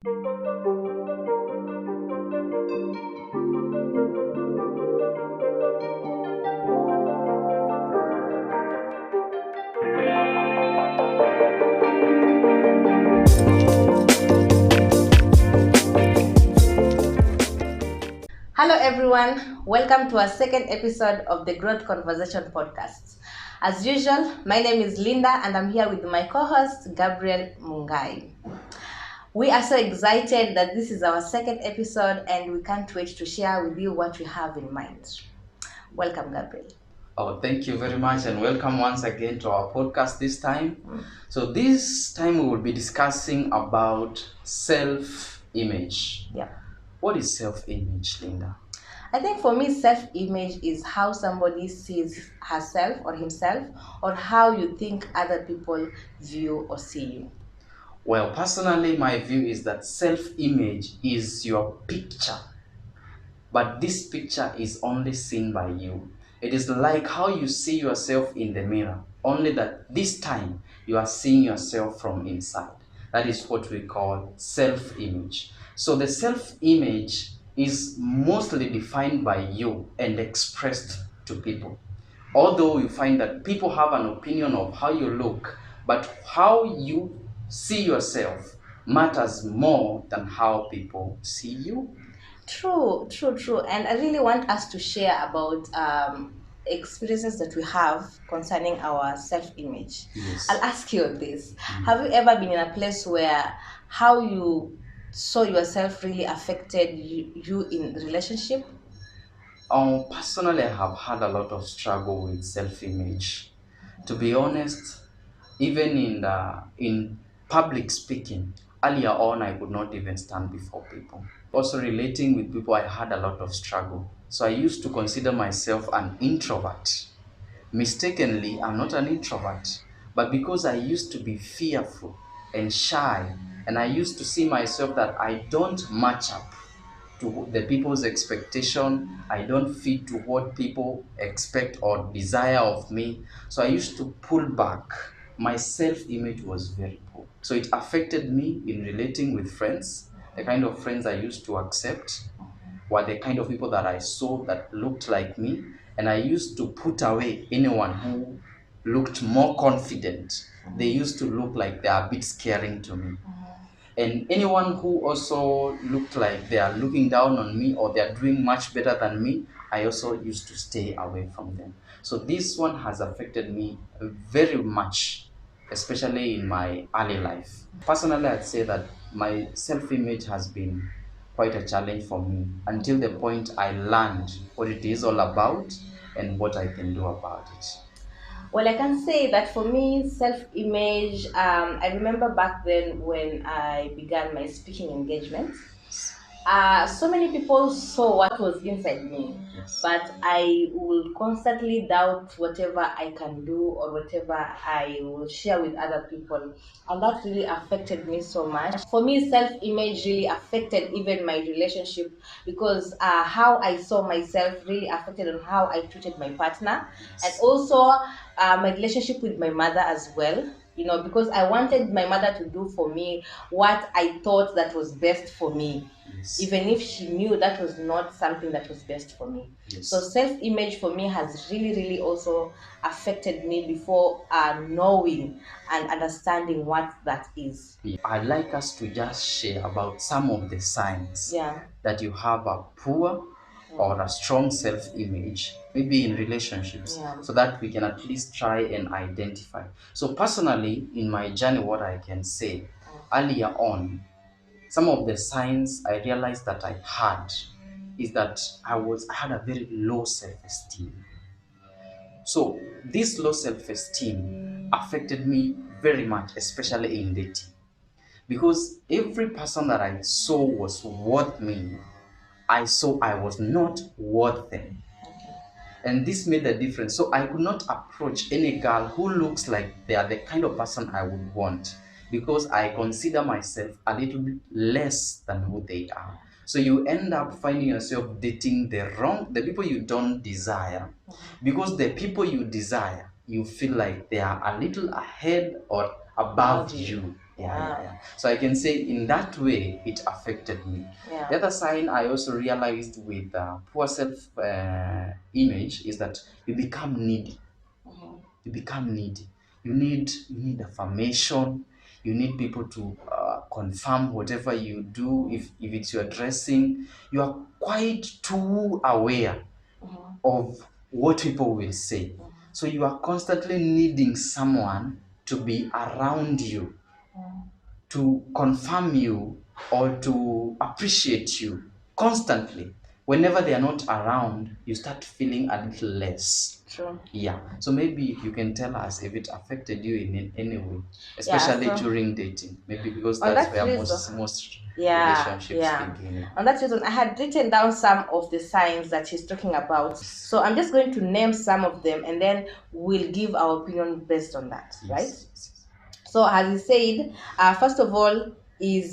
Hello everyone, welcome to our second episode of the Growth Conversation podcast. As usual, my name is Linda and I'm here with my co-host Gabriel Mungai. We are so excited that this is our second episode and we can't wait to share with you what we have in mind. Welcome, Gabriel. Oh, thank you very much and welcome once again to our podcast this time. So this time we will be discussing about self-image. Yeah. What is self-image, Linda? I think for me, self-image is how somebody sees herself or himself, or how you think other people view or see you. Well, personally, my view is that self-image is your picture, but this picture is only seen by you. It is like how you see yourself in the mirror, only that this time you are seeing yourself from inside. That is what we call self-image. So the self-image is mostly defined by you and expressed to people. Although you find that people have an opinion of how you look, but how you see yourself matters more than how people see you. True. And I really want us to share about experiences that we have concerning our self-image. Yes. I'll ask you this. Have you ever been in a place where how you saw yourself really affected you in the relationship? Personally, I have had a lot of struggle with self-image. To be honest, even in public speaking, earlier on, I could not even stand before people. Also, relating with people, I had a lot of struggle. So I used to consider myself an introvert. Mistakenly, I'm not an introvert, but because I used to be fearful and shy, and I used to see myself that I don't match up to the people's expectation, I don't fit to what people expect or desire of me. So I used to pull back. My self-image was very poor. So it affected me in relating with friends. The kind of friends I used to accept were the kind of people that I saw that looked like me, and I used to put away anyone who looked more confident. They used to look like they are a bit scaring to me. And anyone who also looked like they are looking down on me or they are doing much better than me, I also used to stay away from them. So this one has affected me very much, especially in my early life. Personally, I'd say that my self-image has been quite a challenge for me until the point I learned what it is all about and what I can do about it. Well, I can say that for me, self-image, I remember back then when I began my speaking engagement. So many people saw what was inside me, Yes. but I will constantly doubt whatever I can do or whatever I will share with other people, and that really affected me so much. For me, self-image really affected even my relationship because how I saw myself really affected on how I treated my partner, and also my relationship with my mother as well. Because I wanted my mother to do for me what I thought that was best for me, Yes. even if she knew that was not something that was best for me. Yes. So self-image for me has really also affected me before knowing and understanding what that is. I'd like us to just share about some of the signs Yeah. that you have a poor or a strong self-image, maybe in relationships, Yeah. so that we can at least try and identify. So personally, in my journey, what I can say earlier on, some of the signs I realized that I had is that I had a very low self-esteem. So this low self-esteem affected me very much, especially in dating. Because every person that I saw was worth me, I saw I was not worth them. And this made a difference. So I could not approach any girl who looks like they are the kind of person I would want, because I consider myself a little bit less than who they are. So you end up finding yourself dating the people you don't desire, because the people you desire, you feel like they are a little ahead or above you. Yeah. So I can say in that way it affected me. Yeah. The other sign I also realized with poor self image is that you become needy. You become needy. You need affirmation. You need people to confirm whatever you do. If it's your dressing, you are quite too aware of what people will say. So you are constantly needing someone to be around you, to confirm you or to appreciate you constantly. Whenever they are not around, you start feeling a little less. True. Yeah. So maybe if you can tell us if it affected you in any way, Yeah, especially so during dating, maybe because on that's that where reason, most yeah, relationships yeah. begin. Yeah. On that reason, I had written down some of the signs that he's talking about. So I'm just going to name some of them and then we'll give our opinion based on that, right? Yes. So as he said, first of all, is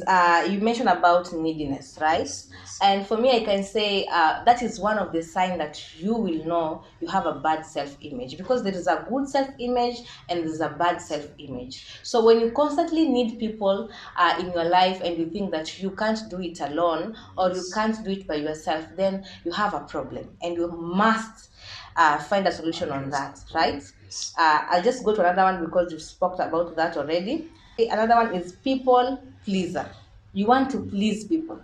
you mentioned about neediness, right? Yes. And for me, I can say that is one of the signs that you will know you have a bad self-image, because there is a good self-image and there is a bad self-image. So when you constantly need people in your life and you think that you can't do it alone or you can't do it by yourself, then you have a problem and you must find a solution on that, right? Yes. I'll just go to another one because you've spoke about that already. Another one is people pleaser. You want to please people.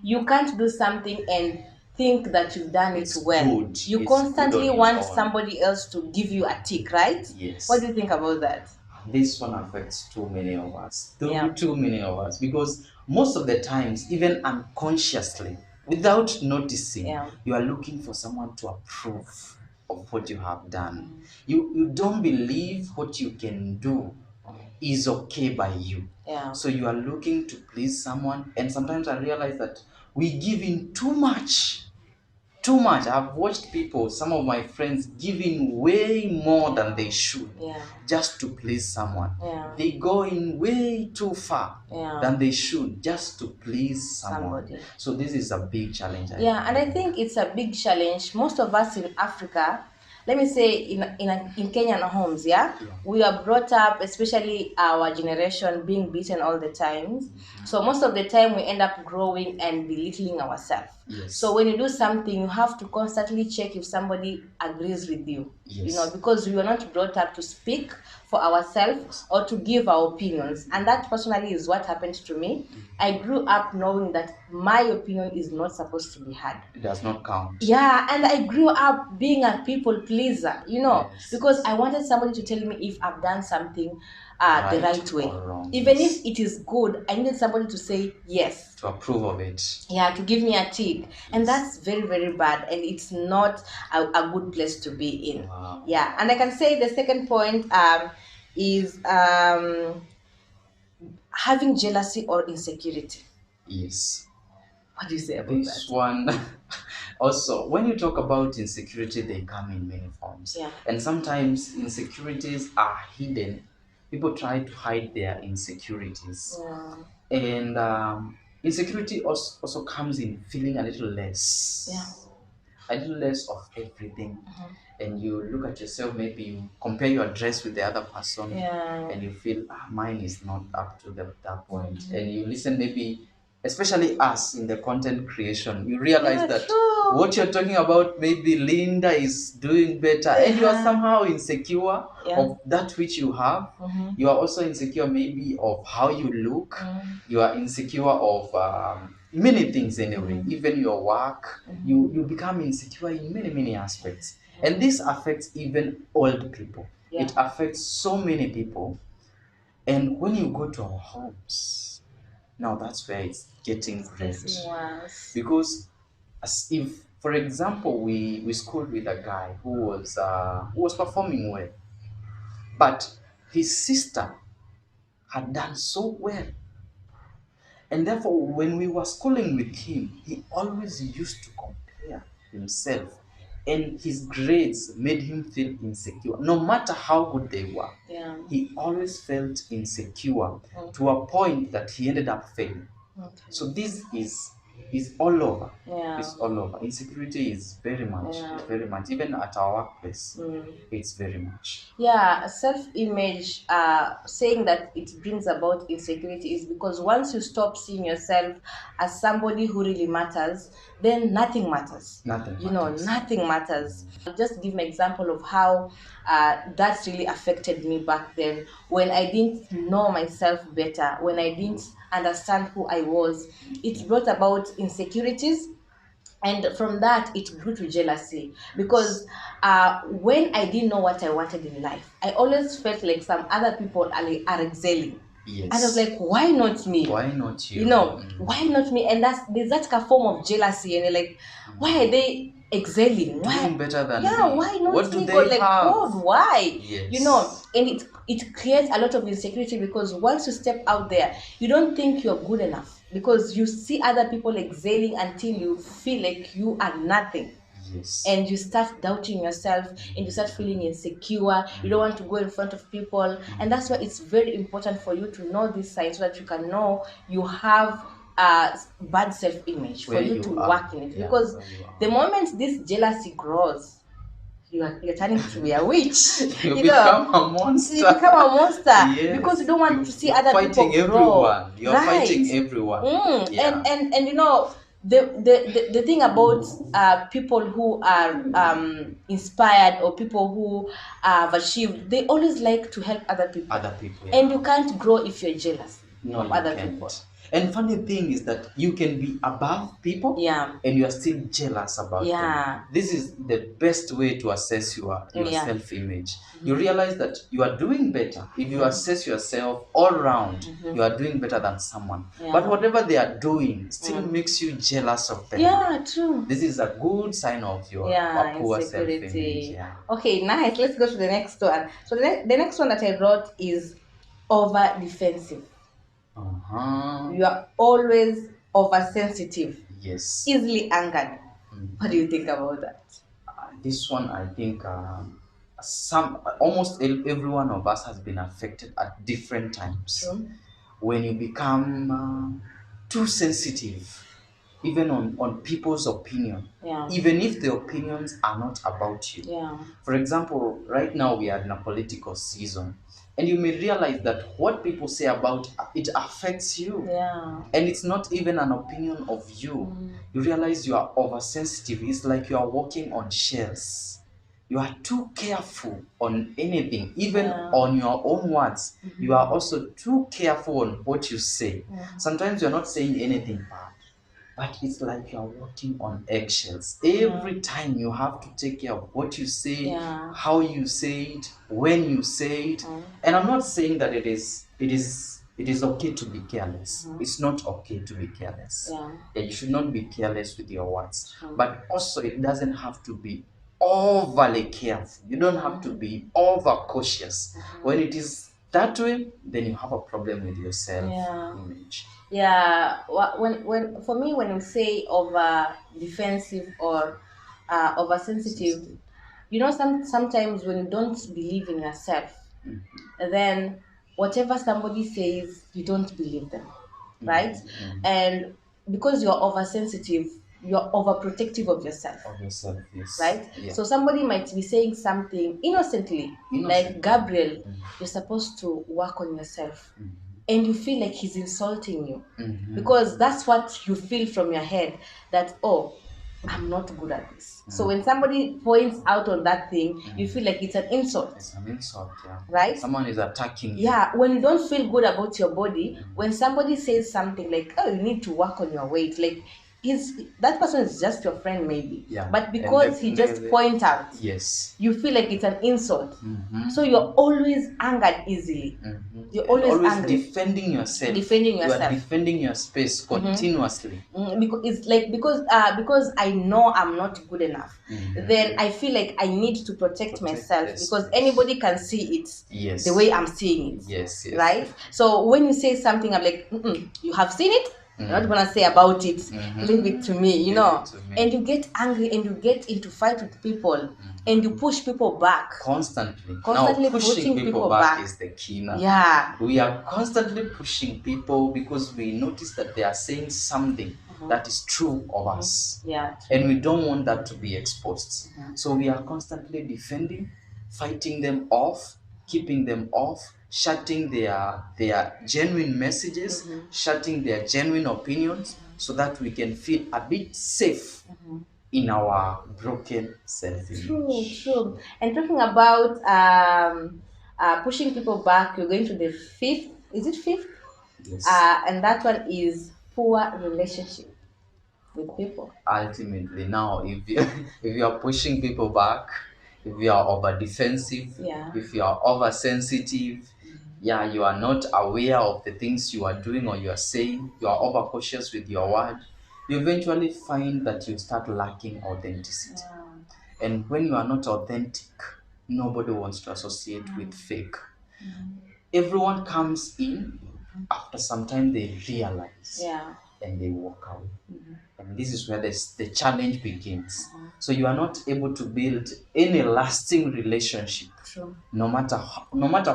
You can't do something and think that you've done it It's well. good. You It's good constantly on your want own. somebody else to give you a tick, right? Yes. What do you think about that? This one affects too many of us. Yeah. Too many of us, because most of the times, even unconsciously, without noticing, Yeah. you are looking for someone to approve of what you have done. You don't believe what you can do is okay by you. Yeah. So you are looking to please someone, and sometimes I realize that we give in too much. Too much. I've watched people, some of my friends, giving way more than they should, Yeah. just to please someone. Yeah. They go in way too far Yeah. than they should, just to please someone. Somebody. So this is a big challenge. Yeah, and I think it's a big challenge. Most of us in Africa, let me say in Kenyan homes, yeah, we are brought up, especially our generation, being beaten all the time. So most of the time we end up growing and belittling ourselves. Yes. So when you do something, you have to constantly check if somebody agrees with you. Yes. You know, because we were not brought up to speak for ourselves or to give our opinions. And that personally is what happened to me. I grew up knowing that my opinion is not supposed to be heard. It does not count. Yeah, and I grew up being a people pleaser, you know, Yes. because I wanted somebody to tell me if I've done something the right way. or wrong. Even Yes. if it is good, I needed somebody to say yes. To approve of it. Yeah, to give me a tick. And Yes. that's very, very bad. And it's not a good place to be in. Wow. Yeah, and I can say the second point is having jealousy or insecurity. Yes. What do you say about This that? one also, when you talk about insecurity, they come in many forms. Yeah. And sometimes insecurities are hidden. People try to hide their insecurities. Yeah. And insecurity also comes in feeling a little less. Yeah. A little less of everything. And you look at yourself, maybe you compare your dress with the other person, Yeah. and you feel mine is not up to that point. And you listen, maybe especially us in the content creation, you realize that true. what you're talking about, maybe Linda is doing better, and you are somehow insecure of that which you have. You are also insecure maybe of how you look. You are insecure of many things anyway. Even your work, you become insecure in many aspects. And this affects even old people. Yeah. It affects so many people. And when you go to our homes, now that's where it's getting great. Because as if, for example, we schooled with a guy who was performing well, but his sister had done so well. And therefore, when we were schooling with him, he always used to compare himself, and his grades made him feel insecure. No matter how good they were, he always felt insecure to a point that he ended up failing. So this is is all over. Yeah. It's all over. Insecurity is very much, Yeah. very much. Even at our workplace, Mm. it's very much. Yeah, self-image, saying that it brings about insecurity is because once you stop seeing yourself as somebody who really matters, then nothing matters. Nothing You know, matters. nothing matters. I'll just give an example of how that really affected me back then when I didn't know myself better, when I didn't understand who I was. It brought about insecurities, and from that it grew to jealousy because when I didn't know what I wanted in life, I always felt like some other people are excelling. Yes. And I was like, why not me? Why not you? You know, why not me? And there's that kind of form of jealousy, and you're like, why are they excelling? Why Doing better than yeah, me. why not What do me? they God, like have? God, why? Yes. You know, and it creates a lot of insecurity because once you step out there, you don't think you're good enough because you see other people excelling until you feel like you are nothing. Yes. And you start doubting yourself and you start feeling insecure. You don't want to go in front of people, and that's why it's very important for you to know this side so that you can know you have bad self-image for Where you you to are. work in it. Yeah, Because where you are. the moment this jealousy grows, you're turning to be a witch. You You become know, a monster. you become a monster. Yes. Because you don't want to see You're other fighting people grow. everyone. You're Right. fighting everyone. Yeah. And you know, the thing about people who are inspired, or people who have achieved, they always like to help other people. Other people. Yeah. And you can't grow if you're jealous No, of you other can't. people. And funny thing is that you can be above people, Yeah. and you are still jealous about Yeah. them. This is the best way to assess your Yeah. self-image. You realize that you are doing better if you assess yourself all round. You are doing better than someone. Yeah. But whatever they are doing still makes you jealous of them. Yeah, true. This is a good sign of your a poor self-image. Insecurity. Yeah. Okay, nice. Let's go to the next one. So the next one that I wrote is over defensive. You are always oversensitive, Yes. easily angered. What do you think about that? This one, I think, almost every one of us has been affected at different times. True. When you become too sensitive, even on people's opinion, Yeah. even if the opinions are not about you. Yeah. For example, right now we are in a political season, and you may realize that what people say about it affects you. Yeah. And it's not even an opinion of you. You realize you are oversensitive. It's like you are walking on shells. You are too careful on anything, even on your own words. You are also too careful on what you say. Sometimes you're not saying anything bad, but it's like you're walking on eggshells. Every time you have to take care of what you say, how you say it, when you say it. And I'm not saying that it is okay to be careless. It's not okay to be careless. Yeah, you should not be careless with your words. But also it doesn't have to be overly careful. You don't have to be over cautious. When it is that way, then you have a problem with your self-image. Yeah, when for me, when we say over defensive or oversensitive, you know, sometimes when you don't believe in yourself, then whatever somebody says, you don't believe them, right? And because you're oversensitive, you're overprotective of yourself. Of yourself, yes. Right? Yeah. So somebody might be saying something innocently, like, Gabriel, you're supposed to work on yourself. And you feel like he's insulting you because that's what you feel from your head, that, oh, I'm not good at this. So when somebody points out on that thing, you feel like it's an insult. It's an insult, yeah. Right? Someone is attacking you. Yeah, when you don't feel good about your body, when somebody says something like, oh, you need to work on your weight, like, that person is just your friend maybe. Yeah. But because he just point out, yes, you feel like it's an insult. So you're always angered easily. You're always angry. defending yourself. Defending yourself. You are defending your space continuously. Because it's like, because I know I'm not good enough, then I feel like I need to protect myself because anybody can see it the way I'm seeing it. Yes. Right? So when you say something, I'm like, you have seen it? I'm not gonna say about it. Mhm. Leave it to me, Leave it to me. And you get angry and you get into fight with people, and you push people back. Constantly. Constantly Now, pushing pushing people people back back. is the key now. Yeah. We are constantly pushing people because we notice that they are saying something that is true of us. Yeah. And we don't want that to be exposed. So we are constantly defending, fighting them off, keeping them off, shutting their genuine messages, shutting their genuine opinions, so that we can feel a bit safe in our broken self-image. True. And talking about pushing people back, you're going to the fifth. Is it fifth? Yes. And that one is poor relationship with people. Ultimately, now if you if you are pushing people back, if you are over defensive, Yeah. if you are oversensitive, yeah, you are not aware of the things you are doing or you are saying, you are overcautious with your word, you eventually find that you start lacking authenticity. And when you are not authentic, nobody wants to associate with fake. Everyone comes in, after some time they realize, Yeah. and they walk away. And this is where the challenge begins. So you are not able to build any lasting relationship, True. no matter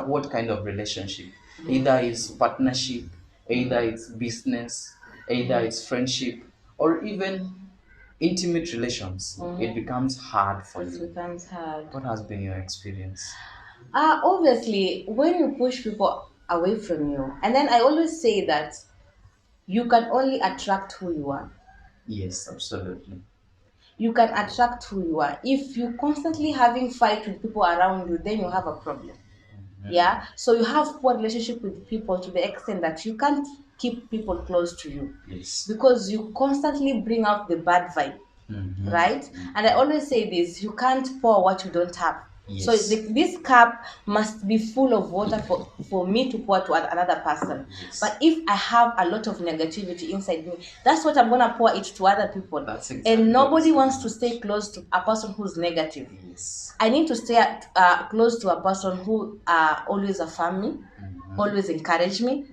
what kind of relationship. Either it's partnership, either it's business, either it's friendship, or even intimate relations. It becomes hard for It you. becomes hard. What has been your experience? Obviously, when you push people away from you, and then I always say that you can only attract who you are. Yes, absolutely. You can attract who you are. If you constantly having fight with people around you, then you have a problem. Yeah. So you have poor relationship with people to the extent that you can't keep people close to you. Yes. Because you constantly bring out the bad vibe. Right? And I always say this: you can't pour what you don't have. So Yes. this cup must be full of water for me to pour to another person. Yes. But if I have a lot of negativity inside me, that's what I'm gonna pour it to other people. That's exactly and nobody what wants to stay close to a person who's negative. Yes. I need to stay close to a person who always affirm me, always encourage me.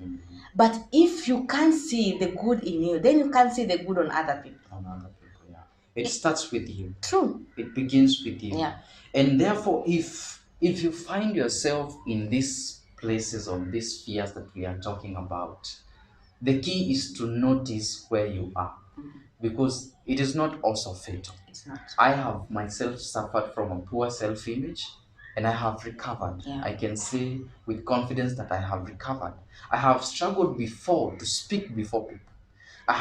But if you can't see the good in you, then you can't see the good on other people. On other people, yeah. It starts with you. True. It begins with you. Yeah. And therefore, if you find yourself in these places or these spheres that we are talking about, the key is to notice where you are, because it is not also fatal. It's not. I have myself suffered from a poor self-image, and I have recovered. Yeah. I can say with confidence that I have recovered. I have struggled before to speak before people. I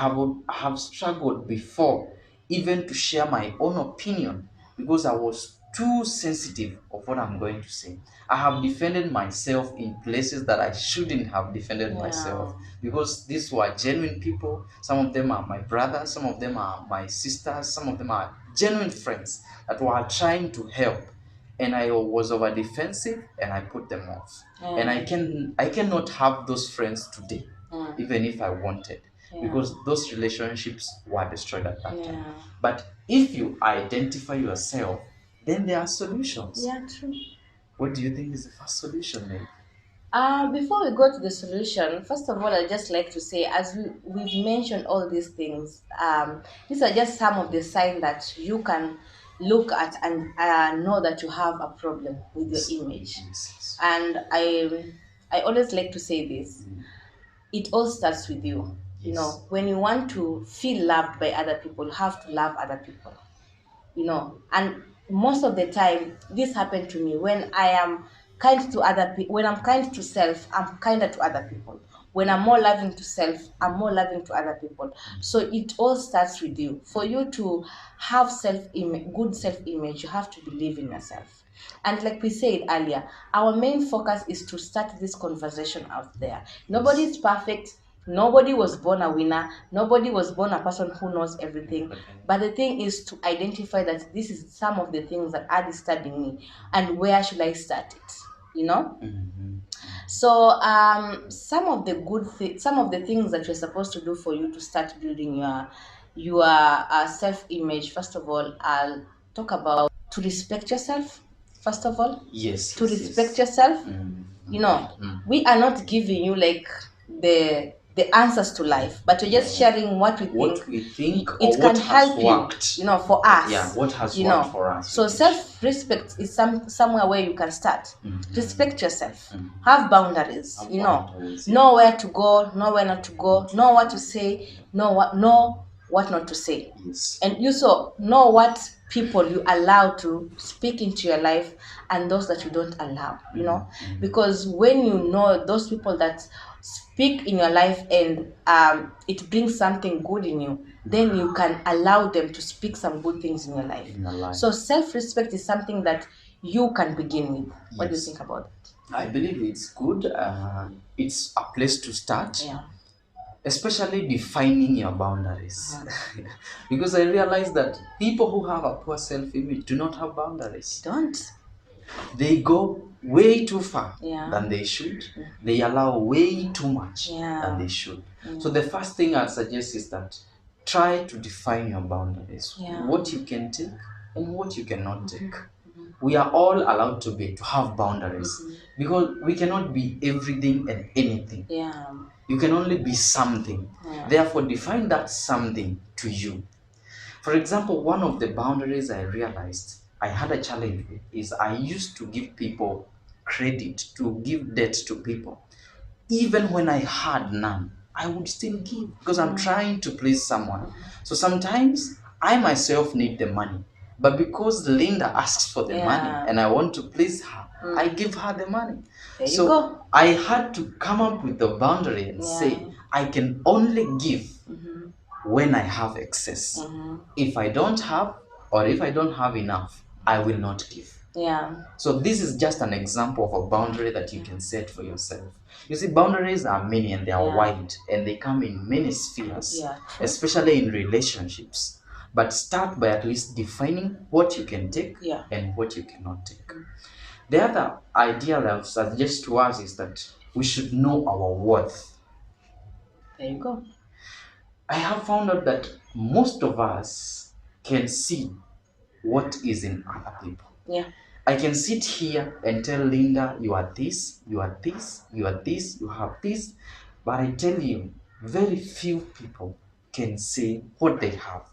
have struggled before even to share my own opinion, because I was too sensitive of what I'm going to say. I have defended myself in places that I shouldn't have defended myself, because these were genuine people. Some of them are my brothers, some of them are my sisters, some of them are genuine friends that were trying to help. And I was over defensive and I put them off. And I cannot have those friends today, even if I wanted, because those relationships were destroyed at that time. But if you identify yourself, then there are solutions. Yeah, true. What do you think is the first solution, Nate? Before we go to the solution, first of all, I'd just like to say, as we've mentioned all these things, these are just some of the signs that you can look at and know that you have a problem with your image. Yes. And I always like to say this: it all starts with you. Yes. When you want to feel loved by other people, you have to love other people. And most of the time this happened to me. When I am kind to other people, when I'm kind to self, I'm kinder to other people. When I'm more loving to self, I'm more loving to other people. So it all starts with you. For you to have good self-image, you have to believe in yourself. And like we said earlier, our main focus is to start this conversation out there. Nobody is perfect. Nobody was born a winner. Nobody was born a person who knows everything. But the thing is to identify that this is some of the things that are disturbing me, and where should I start it? So some of the things that you're supposed to do for you to start building your self-image. First of all, I'll talk about to respect yourself. First of all, Yes. to respect yourself. We are not giving you like the answers to life, but we're just sharing what we think or it what can has help worked. you, for us. Yeah, what has you worked know. for us. So self-respect is somewhere where you can start. Respect yourself. Have boundaries. Have Boundaries, yeah. know where to go, know where not to go, know what to say, know what not to say. Yes. And you so know what people you allow to speak into your life and those that you don't allow. Because when you know those people that speak in your life and it brings something good in you, then you can allow them to speak some good things in your life. So self-respect is something that you can begin with. What do you think about that? I believe it's good. It's a place to start. Yeah. Especially defining your boundaries. Because I realize that people who have a poor self-image do not have boundaries. Don't. They go way too far Yeah. than they should. They allow way too much than they should. So the first thing I'd suggest is that try to define your boundaries. What you can take and what you cannot take. We are all allowed to have boundaries because we cannot be everything and anything. Yeah. You can only be something. Therefore, define that something to you. For example, one of the boundaries I realized I had a challenge with is I used to give people credit, to give debt to people. Even when I had none, I would still give because I'm trying to please someone. So sometimes I myself need the money, but because Linda asks for the money and I want to please her, I give her the money. There you go. I had to come up with the boundary and say, I can only give when I have excess. If I don't have, or if I don't have enough, I will not give. Yeah. So this is just an example of a boundary that you can set for yourself. You see, boundaries are many and they are wide and they come in many spheres, especially in relationships. But start by at least defining what you can take and what you cannot take. The other idea that I would suggest to us is that we should know our worth. There you go. I have found out that most of us can see what is in other people. Yeah. I can sit here and tell Linda, you are this, you are this, you are this, you have this. But I tell you, very few people can say what they have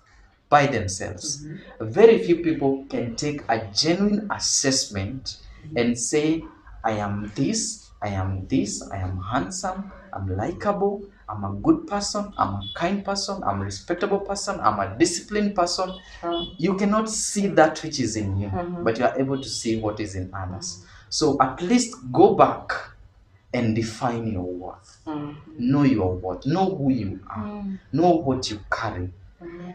by themselves. Very few people can take a genuine assessment and say, I am this, I am this, I am handsome, I'm likable, I'm a good person, I'm a kind person, I'm a respectable person, I'm a disciplined person. You cannot see that which is in you, but you are able to see what is in others. So at least go back and define your worth. Know your worth, know who you are, know what you carry,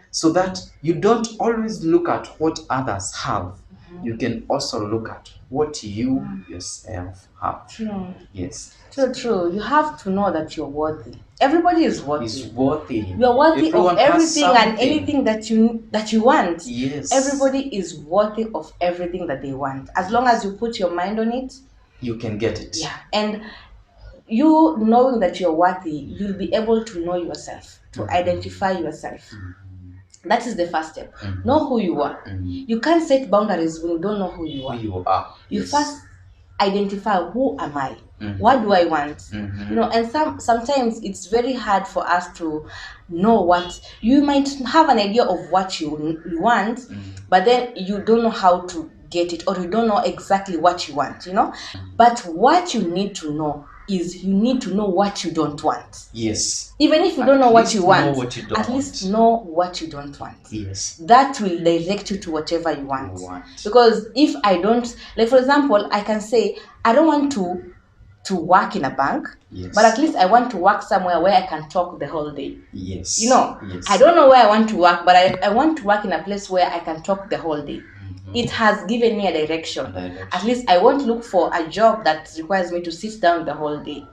so that you don't always look at what others have. You can also look at what you yourself have. True. Yes. True. You have to know that you're worthy. Everybody is worthy. You're worthy Everyone of everything has and anything that you want. Yes. Everybody is worthy of everything that they want. As long as you put your mind on it, you can get it. Yeah. And you knowing that you're worthy, you'll be able to know yourself, to identify yourself. That is the first step. Know who you are. You can't set boundaries when you don't know who you are. You first identify, who am I? What do I want? And sometimes it's very hard for us to know what you might have an idea of what you want, but then you don't know how to get it, or you don't know exactly what you want. But what you need to know is you need to know what you don't want. Yes. Even if you don't know what you want, at least know what you don't want. Yes. That will direct you to whatever you want. Because if I don't, like for example, I can say I don't want to work in a bank, but at least I want to work somewhere where I can talk the whole day. Yes. Yes. I don't know where I want to work, but I want to work in a place where I can talk the whole day. It has given me a direction. At least I won't look for a job that requires me to sit down the whole day.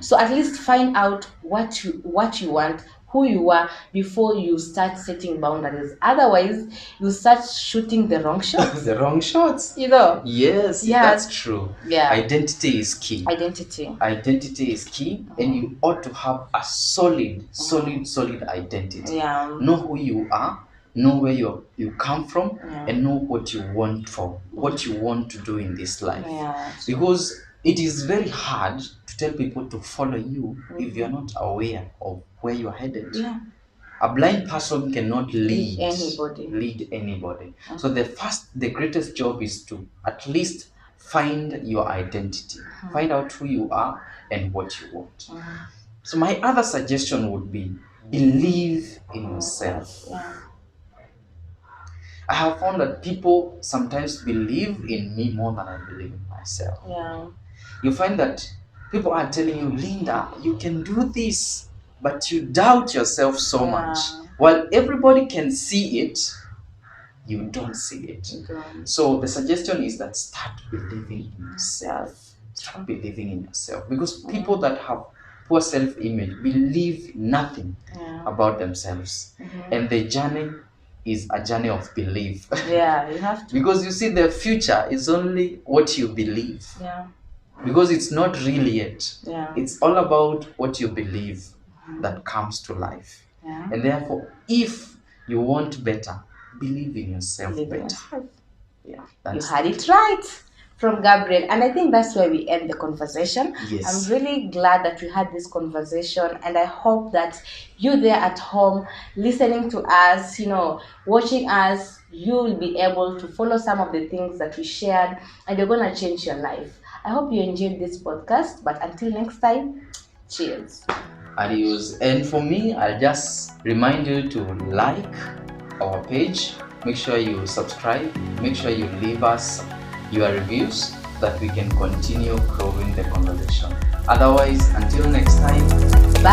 So at least find out what you want, who you are, before you start setting boundaries. Otherwise, you start shooting the wrong shots. The wrong shots. Yes, that's true. Yeah. Identity is key. Identity is key, and you ought to have a solid identity. Yeah. Know who you are, know where you come from, and know what you want what you want to do in this life. Yeah, because it is very hard to tell people to follow you if you're not aware of where you're headed. Yeah. A blind person cannot lead Anybody. So the greatest job is to at least find your identity, find out who you are and what you want. So my other suggestion would be believe in yourself. Yeah. I have found that people sometimes believe in me more than I believe in myself. Yeah. You find that people are telling you, Linda, you can do this, but you doubt yourself so much. While everybody can see it, you don't see it. So the suggestion is that start believing in yourself. Start believing in yourself. Because people that have poor self-image believe nothing about themselves. And the journey is a journey of belief. Yeah, you have to. Because you see, the future is only what you believe. Yeah. Because it's not really it. Yeah. It's all about what you believe that comes to life. Yeah. And therefore, if you want better, believe in yourself better. Yeah, you had it right from Gabriel. And I think that's where we end the conversation. Yes. I'm really glad that we had this conversation, and I hope that you there at home listening to us, watching us, you will be able to follow some of the things that we shared, and you're going to change your life. I hope you enjoyed this podcast, but until next time, cheers. Adios. And for me, I'll just remind you to like our page, make sure you subscribe, make sure you leave us your reviews so that we can continue growing the conversation. Otherwise, until next time, bye.